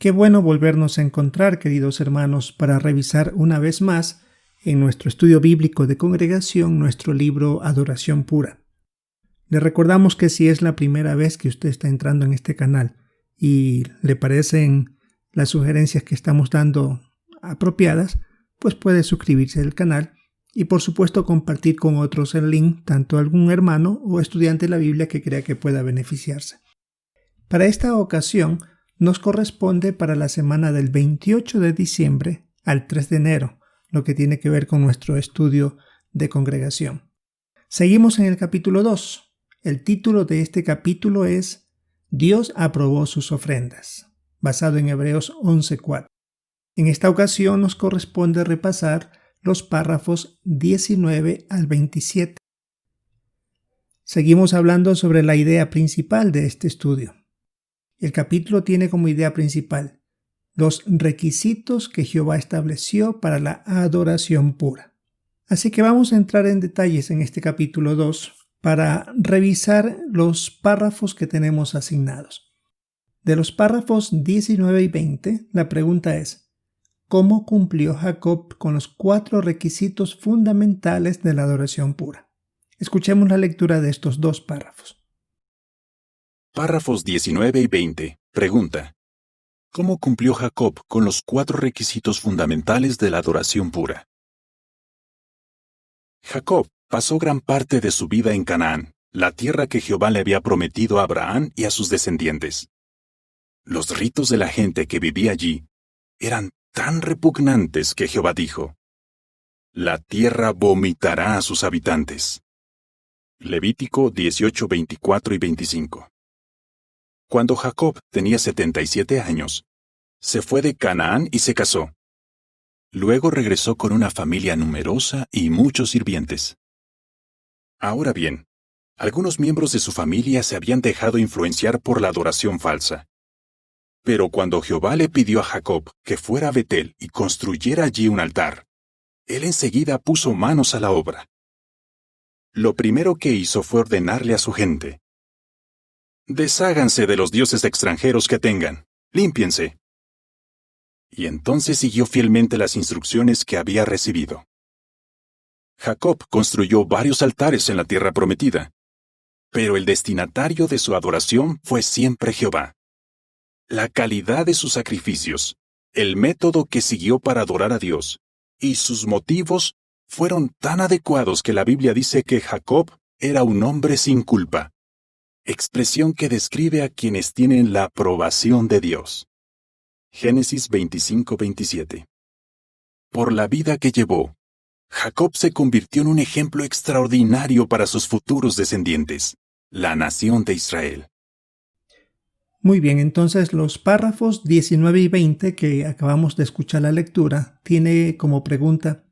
Qué bueno volvernos a encontrar, queridos hermanos, para revisar una vez más en nuestro estudio bíblico de congregación nuestro libro Adoración Pura. Le recordamos que si es la primera vez que usted está entrando en este canal y le parecen las sugerencias que estamos dando apropiadas, pues puede suscribirse al canal y por supuesto compartir con otros el link, tanto algún hermano o estudiante de la Biblia que crea que pueda beneficiarse. Para esta ocasión nos corresponde para la semana del 28 de diciembre al 3 de enero, lo que tiene que ver con nuestro estudio de congregación. Seguimos en el capítulo 2. El título de este capítulo es Dios aprobó sus ofrendas, basado en Hebreos 11:4. En esta ocasión nos corresponde repasar los párrafos 19 al 27. Seguimos hablando sobre la idea principal de este estudio. El capítulo tiene como idea principal los requisitos que Jehová estableció para la adoración pura. Así que vamos a entrar en detalles en este capítulo 2 para revisar los párrafos que tenemos asignados. De los párrafos 19 y 20, la pregunta es: ¿cómo cumplió Jacob con los 4 requisitos fundamentales de la adoración pura? Escuchemos la lectura de estos 2 párrafos. Párrafos 19 y 20. Pregunta: ¿cómo cumplió Jacob con los 4 requisitos fundamentales de la adoración pura? Jacob pasó gran parte de su vida en Canaán, la tierra que Jehová le había prometido a Abraham y a sus descendientes. Los ritos de la gente que vivía allí eran tan repugnantes que Jehová dijo: la tierra vomitará a sus habitantes. Levítico 18, 24 y 25. Cuando Jacob tenía 77 años, se fue de Canaán y se casó. Luego regresó con una familia numerosa y muchos sirvientes. Ahora bien, algunos miembros de su familia se habían dejado influenciar por la adoración falsa. Pero cuando Jehová le pidió a Jacob que fuera a Betel y construyera allí un altar, él enseguida puso manos a la obra. Lo primero que hizo fue ordenarle a su gente: desháganse de los dioses extranjeros que tengan, límpiense. Y entonces siguió fielmente las instrucciones que había recibido. Jacob construyó varios altares en la tierra prometida, pero el destinatario de su adoración fue siempre Jehová. La calidad de sus sacrificios, el método que siguió para adorar a Dios y sus motivos fueron tan adecuados que la Biblia dice que Jacob era un hombre sin culpa, expresión que describe a quienes tienen la aprobación de Dios. Génesis 25:27. Por la vida que llevó, Jacob se convirtió en un ejemplo extraordinario para sus futuros descendientes, la nación de Israel. Muy bien, entonces los párrafos 19 y 20 que acabamos de escuchar la lectura tiene como pregunta: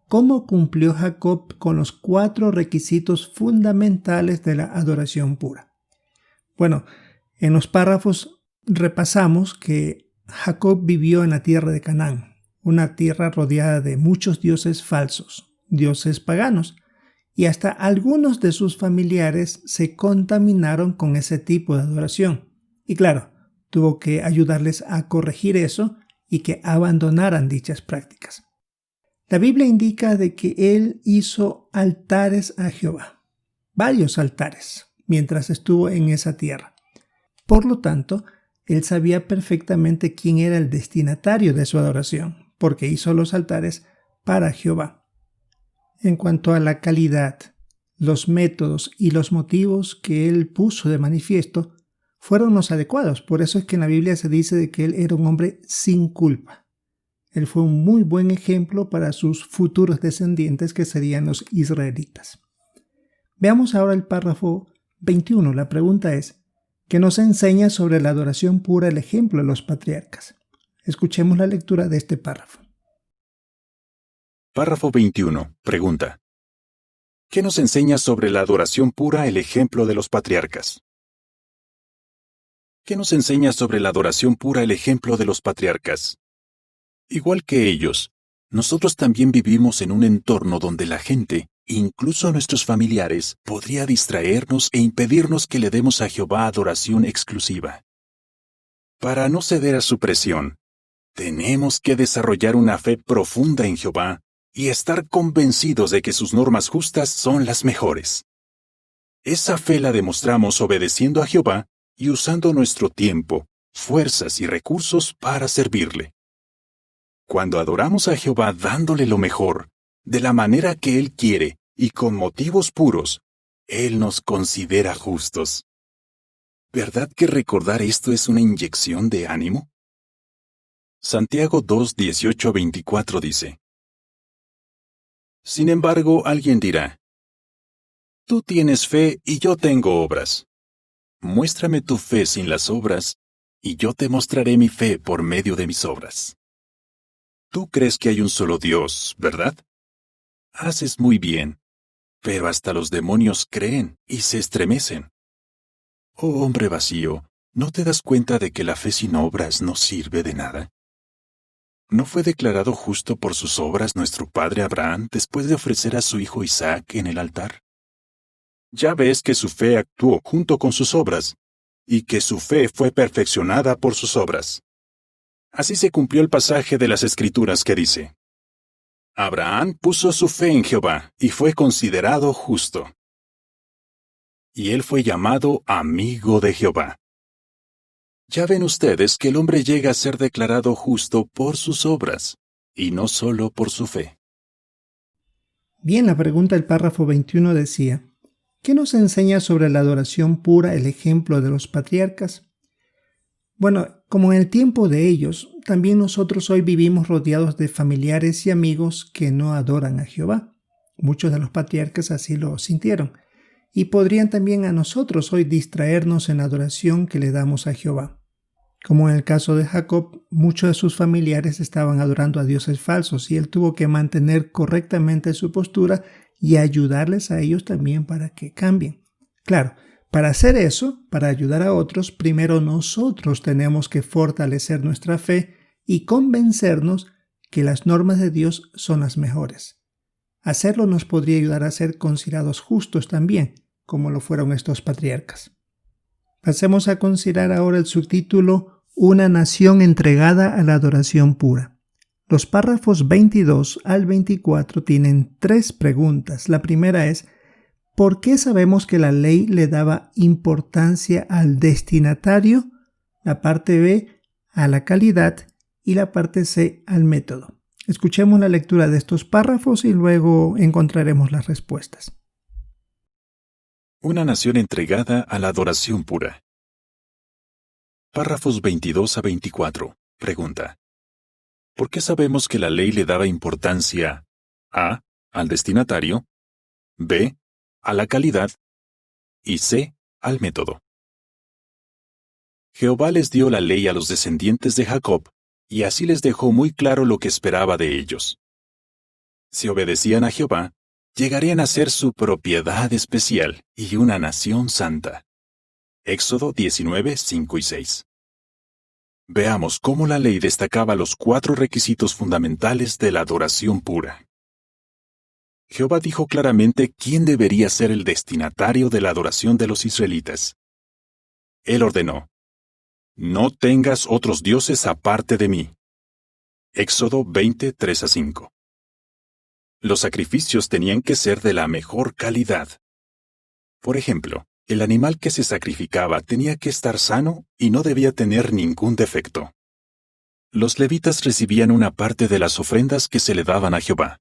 ¿cómo cumplió Jacob con los 4 requisitos fundamentales de la adoración pura? Bueno, en los párrafos repasamos que Jacob vivió en la tierra de Canaán, una tierra rodeada de muchos dioses falsos, dioses paganos, y hasta algunos de sus familiares se contaminaron con ese tipo de adoración. Y claro, tuvo que ayudarles a corregir eso y que abandonaran dichas prácticas. La Biblia indica de que él hizo altares a Jehová, varios altares, mientras estuvo en esa tierra. Por lo tanto, él sabía perfectamente quién era el destinatario de su adoración, porque hizo los altares para Jehová. En cuanto a la calidad, los métodos y los motivos que él puso de manifiesto fueron los adecuados. Por eso es que en la Biblia se dice de que él era un hombre sin culpa. Él fue un muy buen ejemplo para sus futuros descendientes, que serían los israelitas. Veamos ahora el párrafo 21. La pregunta es: ¿qué nos enseña sobre la adoración pura el ejemplo de los patriarcas? Escuchemos la lectura de este párrafo. Párrafo 21. Pregunta: ¿qué nos enseña sobre la adoración pura el ejemplo de los patriarcas? ¿Qué nos enseña sobre la adoración pura el ejemplo de los patriarcas? Igual que ellos, nosotros también vivimos en un entorno donde la gente, incluso nuestros familiares, podría distraernos e impedirnos que le demos a Jehová adoración exclusiva. Para no ceder a su presión, tenemos que desarrollar una fe profunda en Jehová y estar convencidos de que sus normas justas son las mejores. Esa fe la demostramos obedeciendo a Jehová y usando nuestro tiempo, fuerzas y recursos para servirle. Cuando adoramos a Jehová dándole lo mejor, de la manera que Él quiere y con motivos puros, Él nos considera justos. ¿Verdad que recordar esto es una inyección de ánimo? Santiago 2, 18-24 dice: Sin embargo, alguien dirá: Tú tienes fe y yo tengo obras. Muéstrame tu fe sin las obras, y yo te mostraré mi fe por medio de mis obras. Tú crees que hay un solo Dios, ¿verdad? Haces muy bien, pero hasta los demonios creen y se estremecen. Oh hombre vacío, ¿no te das cuenta de que la fe sin obras no sirve de nada? ¿No fue declarado justo por sus obras nuestro padre Abraham después de ofrecer a su hijo Isaac en el altar? Ya ves que su fe actuó junto con sus obras, y que su fe fue perfeccionada por sus obras. Así se cumplió el pasaje de las Escrituras que dice: Abraham puso su fe en Jehová y fue considerado justo. Y él fue llamado amigo de Jehová. Ya ven ustedes que el hombre llega a ser declarado justo por sus obras, y no solo por su fe. Bien, la pregunta del párrafo 21 decía: ¿qué nos enseña sobre la adoración pura el ejemplo de los patriarcas? Bueno, como en el tiempo de ellos, también nosotros hoy vivimos rodeados de familiares y amigos que no adoran a Jehová. Muchos de los patriarcas así lo sintieron, y podrían también a nosotros hoy distraernos en la adoración que le damos a Jehová. Como en el caso de Jacob, muchos de sus familiares estaban adorando a dioses falsos y él tuvo que mantener correctamente su postura y ayudarles a ellos también para que cambien. Claro, para hacer eso, para ayudar a otros, primero nosotros tenemos que fortalecer nuestra fe y convencernos que las normas de Dios son las mejores. Hacerlo nos podría ayudar a ser considerados justos también, como lo fueron estos patriarcas. Pasemos a considerar ahora el subtítulo Una nación entregada a la adoración pura. Los párrafos 22 al 24 tienen 3 preguntas. La primera es: ¿por qué sabemos que la ley le daba importancia al destinatario? La parte B, a la calidad, y la parte C, al método. Escuchemos la lectura de estos párrafos y luego encontraremos las respuestas. Una nación entregada a la adoración pura. Párrafos 22 a 24. Pregunta: ¿por qué sabemos que la ley le daba importancia A, al destinatario, B, a la calidad, y C, al método? Jehová les dio la ley a los descendientes de Jacob, y así les dejó muy claro lo que esperaba de ellos. Si obedecían a Jehová, llegarían a ser su propiedad especial y una nación santa. Éxodo 19, 5 y 6. Veamos cómo la ley destacaba los 4 requisitos fundamentales de la adoración pura. Jehová dijo claramente quién debería ser el destinatario de la adoración de los israelitas. Él ordenó: No tengas otros dioses aparte de mí. Éxodo 20, 3 a 5. Los sacrificios tenían que ser de la mejor calidad. Por ejemplo, el animal que se sacrificaba tenía que estar sano y no debía tener ningún defecto. Los levitas recibían una parte de las ofrendas que se le daban a Jehová,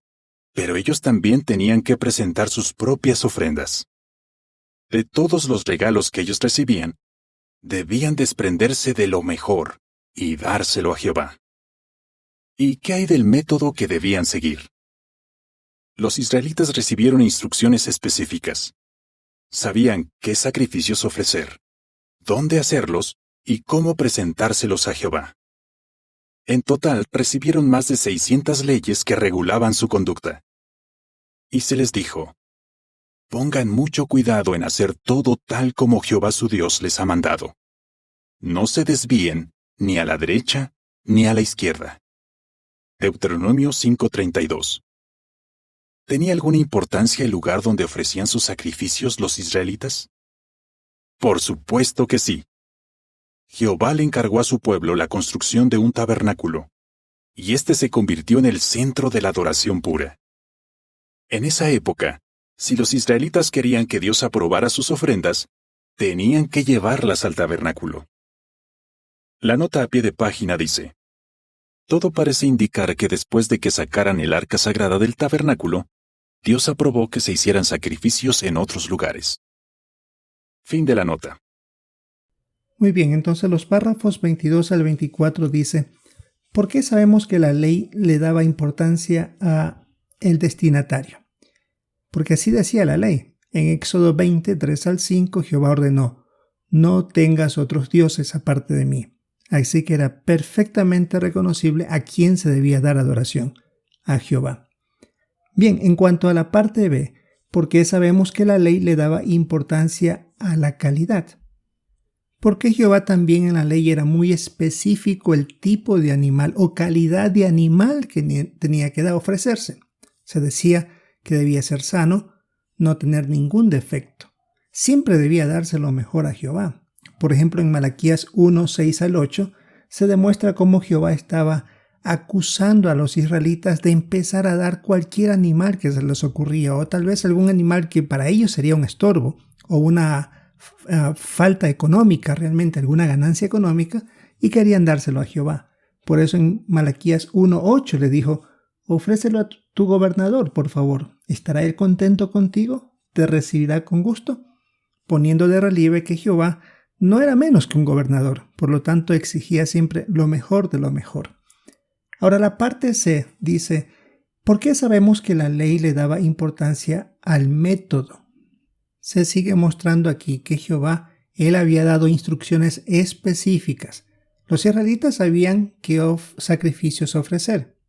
pero ellos también tenían que presentar sus propias ofrendas. De todos los regalos que ellos recibían, debían desprenderse de lo mejor y dárselo a Jehová. ¿Y qué hay del método que debían seguir? Los israelitas recibieron instrucciones específicas. Sabían qué sacrificios ofrecer, dónde hacerlos y cómo presentárselos a Jehová. En total, recibieron más de 600 leyes que regulaban su conducta. Y se les dijo: pongan mucho cuidado en hacer todo tal como Jehová su Dios les ha mandado. No se desvíen ni a la derecha ni a la izquierda. Deuteronomio 5:32. ¿Tenía alguna importancia el lugar donde ofrecían sus sacrificios los israelitas? Por supuesto que sí. Jehová le encargó a su pueblo la construcción de un tabernáculo, y éste se convirtió en el centro de la adoración pura. En esa época, si los israelitas querían que Dios aprobara sus ofrendas, tenían que llevarlas al tabernáculo. La nota a pie de página dice: todo parece indicar que después de que sacaran el arca sagrada del tabernáculo, Dios aprobó que se hicieran sacrificios en otros lugares. Fin de la nota. Muy bien, entonces los párrafos 22 al 24 dice: ¿por qué sabemos que la ley le daba importancia a el destinatario? Porque así decía la ley. En Éxodo 20, 3 al 5, Jehová ordenó: no tengas otros dioses aparte de mí. Así que era perfectamente reconocible a quién se debía dar adoración: a Jehová. Bien, en cuanto a la parte B, ¿por qué sabemos que la ley le daba importancia a la calidad? Porque Jehová también en la ley era muy específico el tipo de animal o calidad de animal que tenía que ofrecerse. Se decía que debía ser sano, no tener ningún defecto. Siempre debía darse lo mejor a Jehová. Por ejemplo, en Malaquías 1, 6 al 8, se demuestra cómo Jehová estaba acusando a los israelitas de empezar a dar cualquier animal que se les ocurría, o tal vez algún animal que para ellos sería un estorbo, o una falta económica, realmente alguna ganancia económica, y querían dárselo a Jehová. Por eso en Malaquías 1, 8 le dijo: ofrécelo a tu gobernador, por favor. ¿Estará él contento contigo? ¿Te recibirá con gusto? Poniendo de relieve que Jehová no era menos que un gobernador, por lo tanto exigía siempre lo mejor de lo mejor. Ahora la parte C dice: ¿por qué sabemos que la ley le daba importancia al método? Se sigue mostrando aquí que Jehová, él había dado instrucciones específicas. Los israelitas sabían qué sacrificios ofrecer.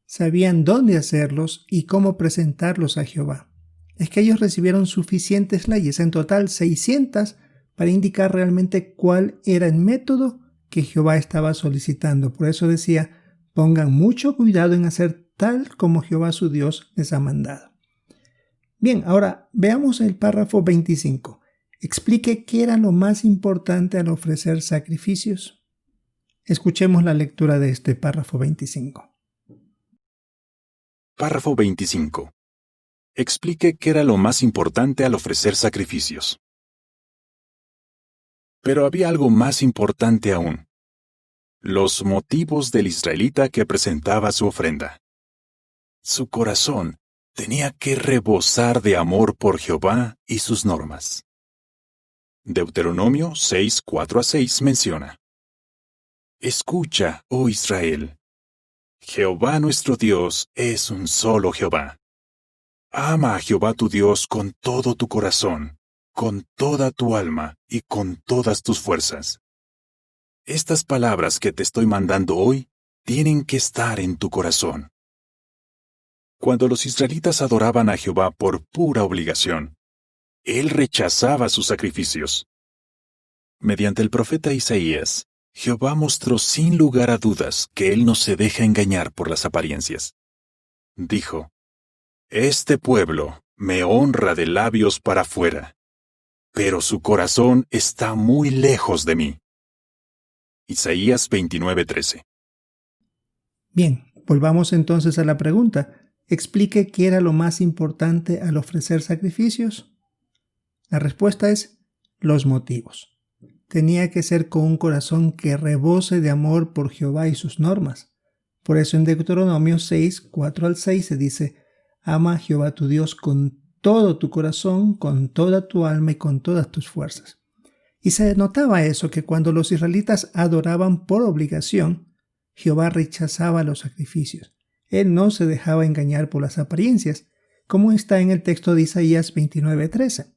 Sabían dónde hacerlos y cómo presentarlos a Jehová. Es que ellos recibieron suficientes leyes, en total 600, para indicar realmente cuál era el método que Jehová estaba solicitando. Por eso decía: pongan mucho cuidado en hacer tal como Jehová su Dios les ha mandado. Bien, ahora veamos el párrafo 25. Explique qué era lo más importante al ofrecer sacrificios. Escuchemos la lectura de este párrafo 25. Párrafo 25. Explique qué era lo más importante al ofrecer sacrificios. Pero había algo más importante aún: los motivos del israelita que presentaba su ofrenda. Su corazón tenía que rebosar de amor por Jehová y sus normas. Deuteronomio 6, 4 a 6 menciona: escucha, oh Israel, Jehová nuestro Dios es un solo Jehová. Ama a Jehová tu Dios con todo tu corazón, con toda tu alma y con todas tus fuerzas. Estas palabras que te estoy mandando hoy tienen que estar en tu corazón. Cuando los israelitas adoraban a Jehová por pura obligación, él rechazaba sus sacrificios. Mediante el profeta Isaías, Jehová mostró sin lugar a dudas que él no se deja engañar por las apariencias. Dijo: este pueblo me honra de labios para afuera, pero su corazón está muy lejos de mí. Isaías 29:13. Bien, volvamos entonces a la pregunta. Explique qué era lo más importante al ofrecer sacrificios. La respuesta es: los motivos. Tenía que ser con un corazón que rebose de amor por Jehová y sus normas. Por eso en Deuteronomio 6, 4 al 6 se dice: ama a Jehová tu Dios con todo tu corazón, con toda tu alma y con todas tus fuerzas. Y se notaba eso, que cuando los israelitas adoraban por obligación, Jehová rechazaba los sacrificios. Él no se dejaba engañar por las apariencias, como está en el texto de Isaías 29:13,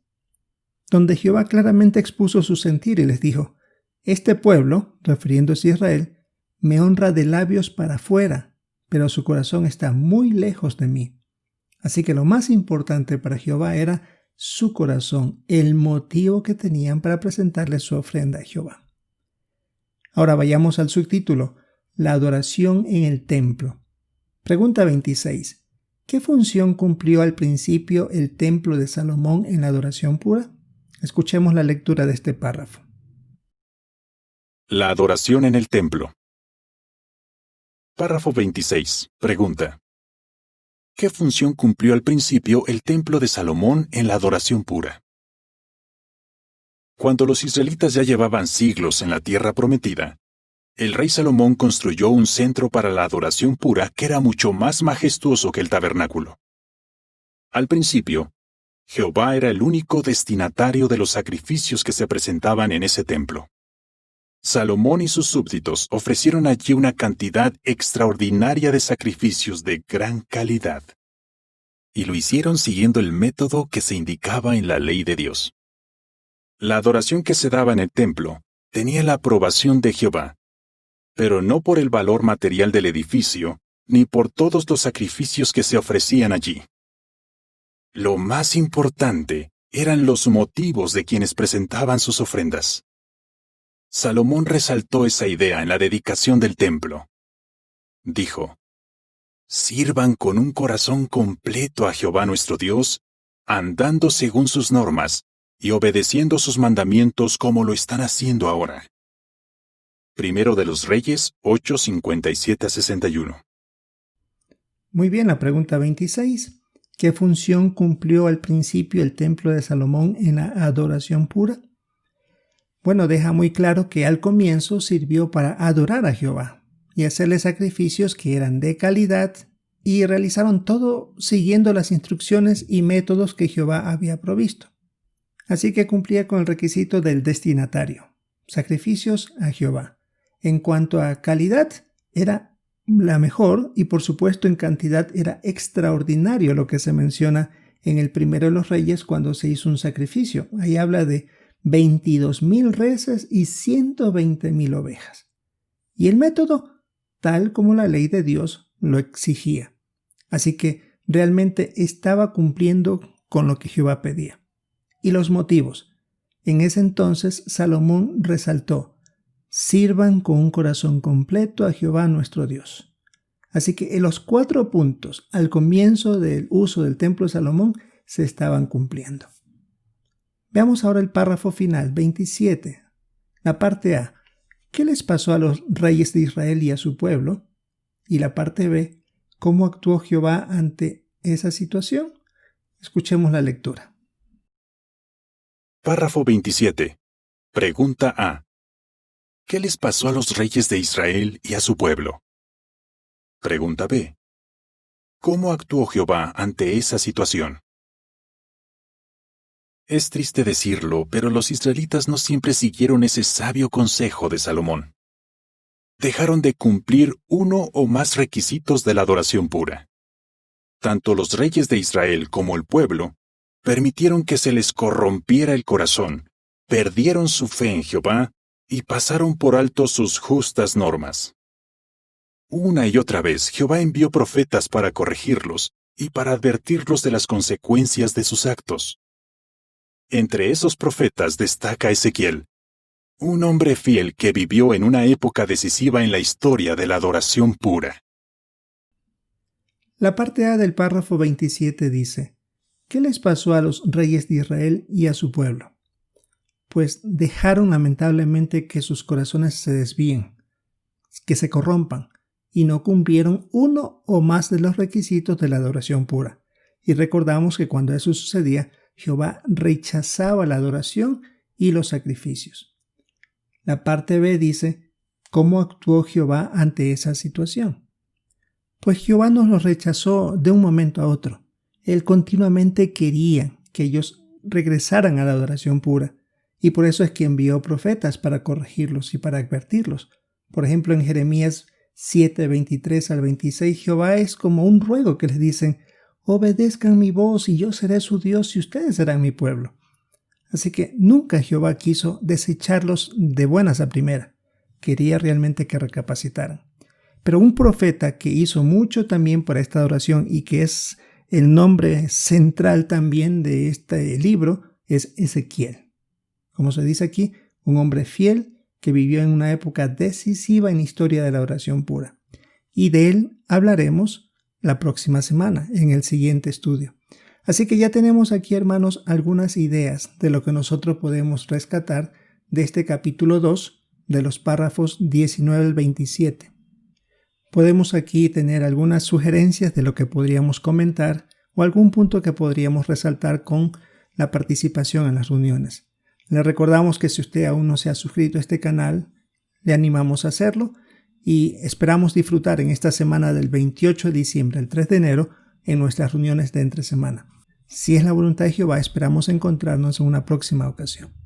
donde Jehová claramente expuso su sentir y les dijo: este pueblo, refiriéndose a Israel, me honra de labios para afuera, pero su corazón está muy lejos de mí. Así que lo más importante para Jehová era su corazón, el motivo que tenían para presentarle su ofrenda a Jehová. Ahora vayamos al subtítulo: la adoración en el templo. Pregunta 26. ¿Qué función cumplió al principio el templo de Salomón en la adoración pura? Escuchemos la lectura de este párrafo. La adoración en el templo. Párrafo 26. Pregunta. ¿Qué función cumplió al principio el templo de Salomón en la adoración pura? Cuando los israelitas ya llevaban siglos en la tierra prometida, el rey Salomón construyó un centro para la adoración pura que era mucho más majestuoso que el tabernáculo. Al principio, Jehová era el único destinatario de los sacrificios que se presentaban en ese templo. Salomón y sus súbditos ofrecieron allí una cantidad extraordinaria de sacrificios de gran calidad. Y lo hicieron siguiendo el método que se indicaba en la ley de Dios. La adoración que se daba en el templo tenía la aprobación de Jehová, pero no por el valor material del edificio, ni por todos los sacrificios que se ofrecían allí. Lo más importante eran los motivos de quienes presentaban sus ofrendas. Salomón resaltó esa idea en la dedicación del templo. Dijo: «Sirvan con un corazón completo a Jehová nuestro Dios, andando según sus normas y obedeciendo sus mandamientos como lo están haciendo ahora». Primero de los Reyes 8:57-61. Muy bien, la pregunta 26. ¿Qué función cumplió al principio el templo de Salomón en la adoración pura? Bueno, deja muy claro que al comienzo sirvió para adorar a Jehová y hacerle sacrificios que eran de calidad, y realizaron todo siguiendo las instrucciones y métodos que Jehová había provisto. Así que cumplía con el requisito del destinatario: sacrificios a Jehová. En cuanto a calidad, era la mejor, y por supuesto en cantidad era extraordinario lo que se menciona en el primero de los Reyes cuando se hizo un sacrificio. Ahí habla de 22,000 reses y 120,000 ovejas. Y el método, tal como la ley de Dios lo exigía. Así que realmente estaba cumpliendo con lo que Jehová pedía. Y los motivos. En ese entonces Salomón resaltó: sirvan con un corazón completo a Jehová nuestro Dios. Así que los 4 puntos al comienzo del uso del templo de Salomón se estaban cumpliendo. Veamos ahora el párrafo final, 27. La parte A: ¿qué les pasó a los reyes de Israel y a su pueblo? Y la parte B: ¿cómo actuó Jehová ante esa situación? Escuchemos la lectura. Párrafo 27. Pregunta A. ¿Qué les pasó a los reyes de Israel y a su pueblo? Pregunta B. ¿Cómo actuó Jehová ante esa situación? Es triste decirlo, pero los israelitas no siempre siguieron ese sabio consejo de Salomón. Dejaron de cumplir uno o más requisitos de la adoración pura. Tanto los reyes de Israel como el pueblo permitieron que se les corrompiera el corazón, perdieron su fe en Jehová y pasaron por alto sus justas normas. Una y otra vez Jehová envió profetas para corregirlos y para advertirlos de las consecuencias de sus actos. Entre esos profetas destaca Ezequiel, un hombre fiel que vivió en una época decisiva en la historia de la adoración pura. La parte A del párrafo 27 dice: ¿qué les pasó a los reyes de Israel y a su pueblo? Pues dejaron lamentablemente que sus corazones se desvíen, que se corrompan, y no cumplieron uno o más de los requisitos de la adoración pura. Y recordamos que cuando eso sucedía, Jehová rechazaba la adoración y los sacrificios. La parte B dice: ¿cómo actuó Jehová ante esa situación? Pues Jehová no los rechazó de un momento a otro. Él continuamente quería que ellos regresaran a la adoración pura, y por eso es que envió profetas para corregirlos y para advertirlos. Por ejemplo, en Jeremías 7:23 al 26, Jehová es como un ruego que les dicen: obedezcan mi voz y yo seré su Dios y ustedes serán mi pueblo. Así que nunca Jehová quiso desecharlos de buenas a primera. Quería realmente que recapacitaran. Pero un profeta que hizo mucho también para esta adoración y que es el nombre central también de este libro es Ezequiel. Como se dice aquí, un hombre fiel que vivió en una época decisiva en la historia de la adoración pura. Y de él hablaremos la próxima semana en el siguiente estudio. Así que ya tenemos aquí, hermanos, algunas ideas de lo que nosotros podemos rescatar de este capítulo 2 de los párrafos 19 al 27. Podemos aquí tener algunas sugerencias de lo que podríamos comentar o algún punto que podríamos resaltar con la participación en las reuniones. Le recordamos que si usted aún no se ha suscrito a este canal, le animamos a hacerlo y esperamos disfrutar en esta semana del 28 de diciembre al 3 de enero en nuestras reuniones de entre semana. Si es la voluntad de Jehová, esperamos encontrarnos en una próxima ocasión.